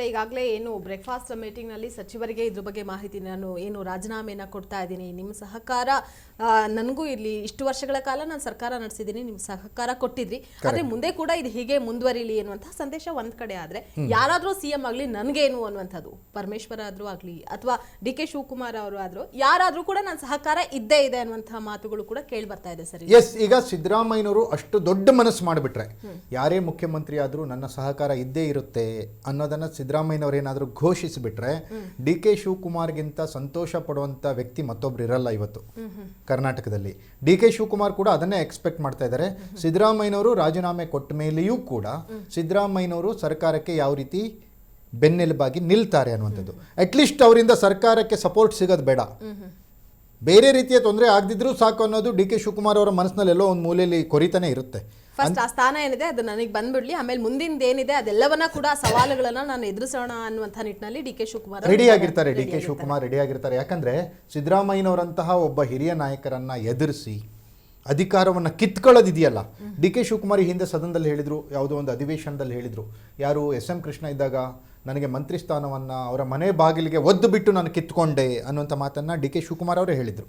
ಈಗಾಗಲೇ ಏನು breakfast meeting ನಲ್ಲಿ ಸಚಿವರಿಗೆ ಇದ್ರ ಬಗ್ಗೆ ಮಾಹಿತಿ ನಾನು ಏನು ರಾಜೀನಾಮೆಯನ್ನ ಕೊಡ್ತಾ ಇದ್ದೀನಿ, ನಿಮ್ಮ ಸಹಕಾರ ನನಗೂ ಇಲ್ಲಿ ಇಷ್ಟು ವರ್ಷಗಳ ಕಾಲ ನಾನು ಸರ್ಕಾರ ನಡೆಸಿದ್ದೀನಿ, ನಿಮ್ಮ ಸಹಕಾರ ಕೊಟ್ಟಿದ್ರಿ, ಆದ್ರೆ ಮುಂದೆ ಕೂಡ ಇದು ಹೀಗೆ ಮುಂದುವರಿಲಿ ಅನ್ನುವಂತಹ ಸಂದೇಶ ಒಂದ್ ಕಡೆ ಆದ್ರೆ ಯಾರಾದ್ರೂ ಸಿಎಂ ಆಗ್ಲಿ ನನ್ಗೇನು ಅನ್ನುವಂಥದ್ದು, ಪರಮೇಶ್ವರ ಆದ್ರೂ ಆಗ್ಲಿ ಅಥವಾ ಡಿ.ಕೆ. ಶಿವಕುಮಾರ್ ಅವರು ಆದ್ರೂ ಯಾರಾದ್ರೂ ಕೂಡ ನನ್ನ ಸಹಕಾರ ಇದ್ದೇ ಇದೆ ಅನ್ನುವಂತಹ ಮಾತುಗಳು ಕೂಡ ಕೇಳಿ ಬರ್ತಾ ಇದೆ ಸರ್. ಎಸ್, ಈಗ ಸಿದ್ದರಾಮಯ್ಯನವರು ಅಷ್ಟು ದೊಡ್ಡ ಮನಸ್ಸು ಮಾಡಿಬಿಟ್ರೆ ಯಾರೇ ಮುಖ್ಯಮಂತ್ರಿ ಆದ್ರೂ ನನ್ನ ಸಹಕಾರ ಇದ್ದೇ ಇರುತ್ತೆ ಅನ್ನೋದನ್ನ ಸಿದ್ದರಾಮಯ್ಯನವರು ಏನಾದರೂ ಘೋಷಿಸಿಬಿಟ್ರೆ ಡಿ.ಕೆ. ಶಿವಕುಮಾರ್ಗಿಂತ ಸಂತೋಷ ಪಡುವಂತ ವ್ಯಕ್ತಿ ಮತ್ತೊಬ್ರು ಇರಲ್ಲ ಇವತ್ತು ಕರ್ನಾಟಕದಲ್ಲಿ. ಡಿ.ಕೆ. ಶಿವಕುಮಾರ್ ಕೂಡ ಅದನ್ನೇ ಎಕ್ಸ್ಪೆಕ್ಟ್ ಮಾಡ್ತಾ ಇದ್ದಾರೆ. ಸಿದ್ದರಾಮಯ್ಯನವರು ರಾಜೀನಾಮೆ ಕೊಟ್ಟ ಮೇಲೆಯೂ ಕೂಡ ಸಿದ್ದರಾಮಯ್ಯನವರು ಸರ್ಕಾರಕ್ಕೆ ಯಾವ ರೀತಿ ಬೆನ್ನೆಲುಬಾಗಿ ನಿಲ್ತಾರೆ ಅನ್ನುವಂಥದ್ದು. ಅಟ್ಲೀಸ್ಟ್ ಅವರಿಂದ ಸರ್ಕಾರಕ್ಕೆ ಸಪೋರ್ಟ್ ಸಿಗೋದು ಬೇಡ, ಬೇರೆ ರೀತಿಯ ತೊಂದರೆ ಆಗದಿದ್ರೂ ಸಾಕು ಅನ್ನೋದು ಡಿ.ಕೆ. ಶಿವಕುಮಾರ್ ಅವರ ಮನಸ್ಸಿನಲ್ಲಿ ಎಲ್ಲೋ ಒಂದು ಮೂಲೆಯಲ್ಲಿ ಕೊರಿತಾನೆ ಇರುತ್ತೆ. ಫಸ್ಟ್ ಆ ಸ್ಥಾನ ಏನಿದೆ ಅದು ನನಗೆ ಬಂದ್ಬಿಡ್ಲಿ, ಆಮೇಲೆ ಮುಂದಿನ ಏನಿದೆ ಅದೆಲ್ಲವನ್ನ ಕೂಡ ಸವಾಲುಗಳನ್ನ ನಾನು ಎದುರಿಸೋಣ ಅನ್ನುವಂಥ ನಿಟ್ಟಿನಲ್ಲಿ ಡಿ.ಕೆ. ಶಿವಕುಮಾರ್ ರೆಡಿ ಆಗಿರ್ತಾರೆ. ಡಿ.ಕೆ. ಶಿವಕುಮಾರ್ ರೆಡಿ ಆಗಿರ್ತಾರೆ. ಯಾಕಂದ್ರೆ ಸಿದ್ದರಾಮಯ್ಯನವರಂತಹ ಒಬ್ಬ ಹಿರಿಯ ನಾಯಕರನ್ನ ಎದುರಿಸಿ ಅಧಿಕಾರವನ್ನು ಕಿತ್ಕೊಳ್ಳೋದಿದೆಯಲ್ಲ, ಡಿ.ಕೆ. ಶಿವಕುಮಾರ್ ಹಿಂದೆ ಸದನದಲ್ಲಿ ಹೇಳಿದ್ರು, ಯಾವುದೋ ಒಂದು ಅಧಿವೇಶನದಲ್ಲಿ ಹೇಳಿದ್ರು, ಯಾರು ಎಸ್.ಎಂ. ಕೃಷ್ಣ ಇದ್ದಾಗ ನನಗೆ ಮಂತ್ರಿ ಸ್ಥಾನವನ್ನು ಅವರ ಮನೆ ಬಾಗಿಲಿಗೆ ಒದ್ದು ಬಿಟ್ಟು ನಾನು ಕಿತ್ಕೊಂಡೆ ಅನ್ನುವಂಥ ಮಾತನ್ನು ಡಿ.ಕೆ. ಶಿವಕುಮಾರ್ ಅವರೇ ಹೇಳಿದರು.